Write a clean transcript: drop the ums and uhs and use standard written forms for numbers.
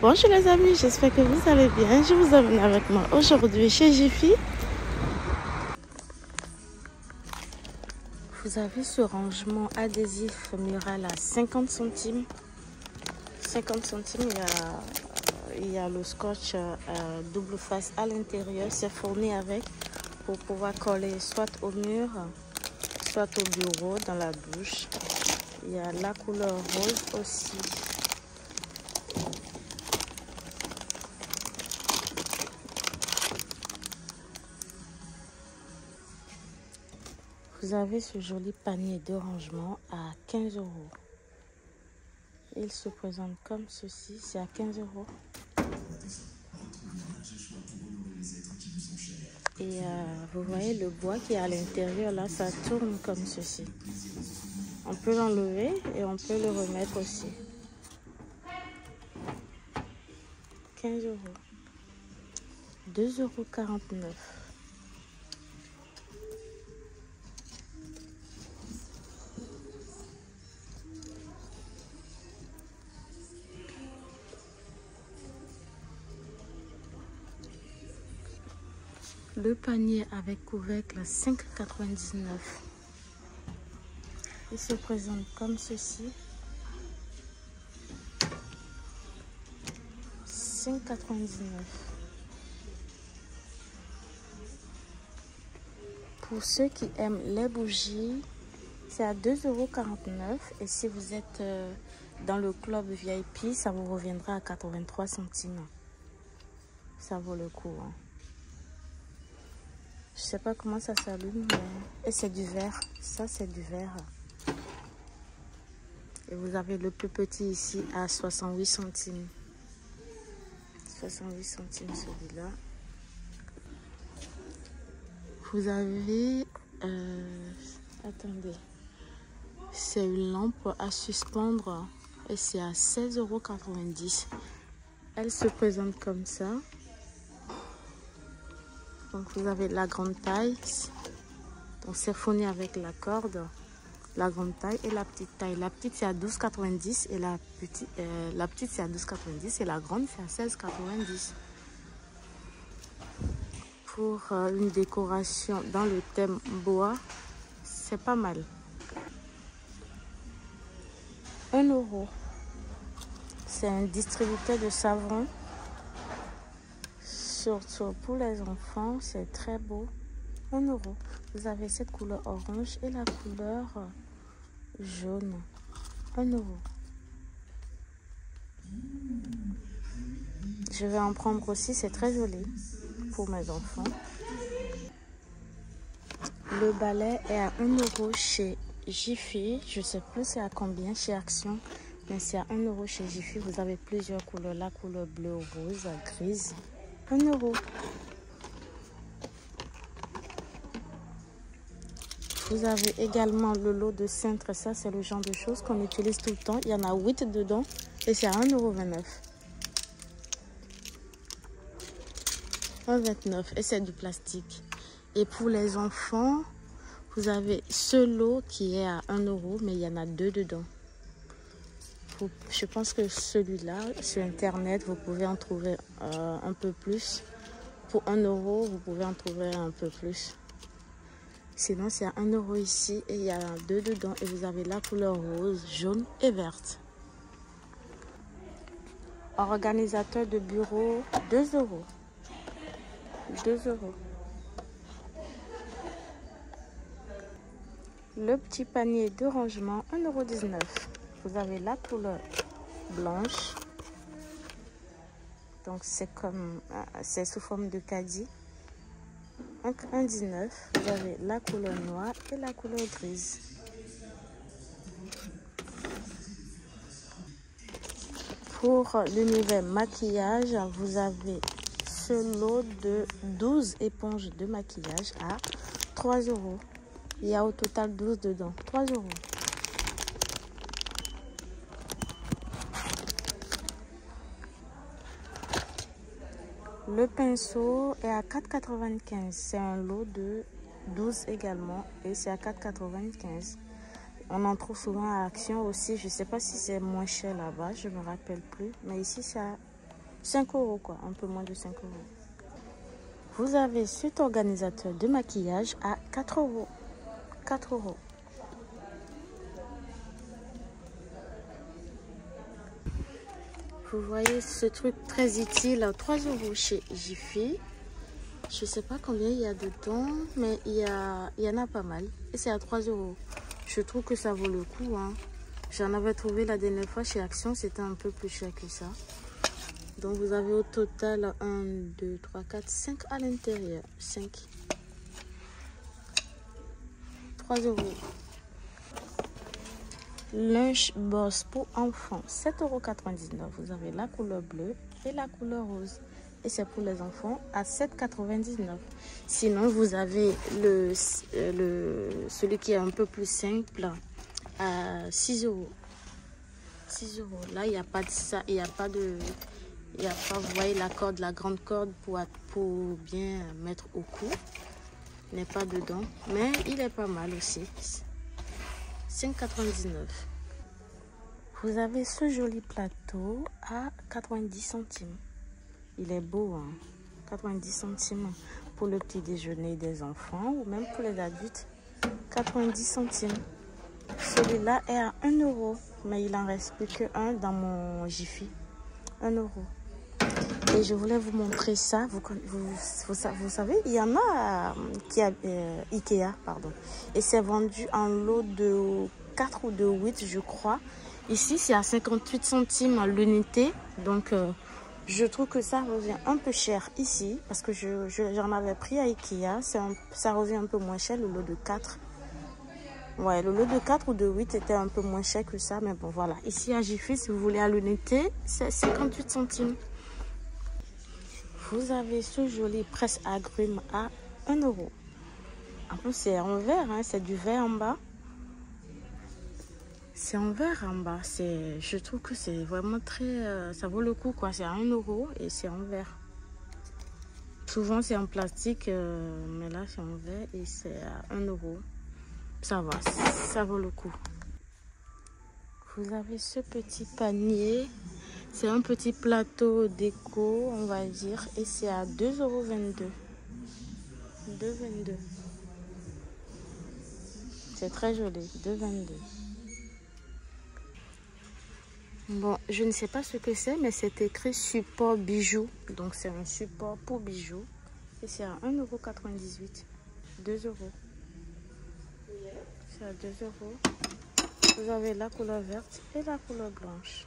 Bonjour les amis, j'espère que vous allez bien. Je vous amène avec moi aujourd'hui chez Jiffy. Vous avez ce rangement adhésif mural à 50 centimes. 50 centimes, il y a le scotch double face à l'intérieur. C'est fourni avec pour pouvoir coller soit au mur, soit au bureau, dans la douche. Il y a la couleur rose aussi. Vous avez ce joli panier de rangement à 15 €. Il se présente comme ceci, c'est à 15 €. Et vous voyez le bois qui est à l'intérieur, là, ça tourne comme ceci. On peut l'enlever et on peut le remettre aussi. 15 €. 2,49 €. Le panier avec couvercle 5,99 €. Il se présente comme ceci. 5,99 €. Pour ceux qui aiment les bougies, c'est à 2,49 €. Et si vous êtes dans le club VIP, ça vous reviendra à 83 centimes. Ça vaut le coup. Hein. Je sais pas comment ça s'allume, mais... Et c'est du verre. Ça, c'est du verre. Et vous avez le plus petit ici à 68 centimes. 68 centimes celui-là. Vous avez... attendez. C'est une lampe à suspendre et c'est à 16,90 €. Elle se présente comme ça. Donc vous avez la grande taille. Donc c'est fourni avec la corde. La grande taille et la petite taille. La petite c'est à 12,90 € et la petite c'est à 12,90 € et la grande c'est à 16,90 €. Pour une décoration dans le thème bois, c'est pas mal. 1 €. C'est un distributeur de savon. Surtout pour les enfants, c'est très beau. 1 €. Vous avez cette couleur orange et la couleur jaune. 1 €. Je vais en prendre aussi, c'est très joli pour mes enfants. Le balai est à 1 € chez Jiffy. Je sais plus c'est à combien chez Action, mais c'est à 1 € chez Jiffy. Vous avez plusieurs couleurs, la couleur bleu, rose, grise. 1 €. Vous avez également le lot de cintre. Ça, c'est le genre de choses qu'on utilise tout le temps. Il y en a 8 dedans et c'est à 1,29 €. 1,29 € et c'est du plastique. Et pour les enfants, vous avez ce lot qui est à 1 €, mais il y en a 2 dedans. Je pense que celui-là, sur Internet, vous pouvez en trouver un peu plus. Pour 1 €, vous pouvez en trouver un peu plus. Sinon, c'est à 1 € ici et il y a 2 dedans. Et vous avez la couleur rose, jaune et verte. Organisateur de bureau, 2 €. 2 €. Le petit panier de rangement, 1,19 €. Vous avez la couleur blanche. Donc, c'est sous forme de caddie. 1,19 €. Vous avez la couleur noire et la couleur grise. Pour l'univers maquillage, vous avez ce lot de 12 éponges de maquillage à 3 €. Il y a au total 12 dedans. 3 €. Le pinceau est à 4,95 €. C'est un lot de 12 également et c'est à 4,95 €. On en trouve souvent à Action aussi. Je ne sais pas si c'est moins cher là-bas, je ne me rappelle plus. Mais ici, c'est à 5 euros quoi, un peu moins de 5 euros. Vous avez cet organisateur de maquillage à 4 euros. 4 euros. Vous voyez ce truc très utile à 3 euros chez Jiffy. Je sais pas combien il y a dedans, mais il y en a pas mal. Et c'est à 3 euros. Je trouve que ça vaut le coup. Hein. J'en avais trouvé la dernière fois chez Action, c'était un peu plus cher que ça. Donc vous avez au total 1, 2, 3, 4, 5 à l'intérieur. 5. 3 euros. Lunch Boss pour enfants, 7,99 €. Vous avez la couleur bleue et la couleur rose. Et c'est pour les enfants à 7,99 €. Sinon, vous avez celui qui est un peu plus simple à 6 euros. 6 euros. Là, il n'y a pas de ça. Il n'y a pas de... Il n'y a pas, vous voyez, la corde, la grande corde pour bien mettre au cou. N'est pas dedans. Mais il est pas mal aussi. 5,99 €. Vous avez ce joli plateau à 90 centimes. Il est beau, hein? 90 centimes pour le petit déjeuner des enfants ou même pour les adultes. 90 centimes. Celui-là est à 1 €, mais il en reste plus que un dans mon Jiffy. 1 €. Et je voulais vous montrer ça. Vous savez, il y en a qui a Ikea, pardon. Et c'est vendu en lot de 4 ou de 8, je crois. Ici, c'est à 58 centimes l'unité. Donc, je trouve que ça revient un peu cher ici. Parce que j'en avais pris à Ikea. Ça revient un peu moins cher, le lot de 4. Ouais, le lot de 4 ou de 8 était un peu moins cher que ça. Mais bon, voilà. Ici, à Jiffy, si vous voulez à l'unité, c'est 58 centimes. Vous avez ce joli presse-agrumes à 1 €. En plus, c'est en verre, hein, c'est du verre en bas. C'est en verre en bas. Je trouve que c'est vraiment très... ça vaut le coup, quoi. C'est à 1 € et c'est en verre. Souvent, c'est en plastique, mais là, c'est en verre et c'est à 1 €. Ça va, ça vaut le coup. Vous avez ce petit panier. C'est un petit plateau déco, on va dire, et c'est à 2,22 €. 2,22 €. C'est très joli, 2,22 €. Bon, je ne sais pas ce que c'est, mais c'est écrit support bijoux. Donc c'est un support pour bijoux. Et c'est à 1,98 €. 2 €. C'est à 2 €. Vous avez la couleur verte et la couleur blanche.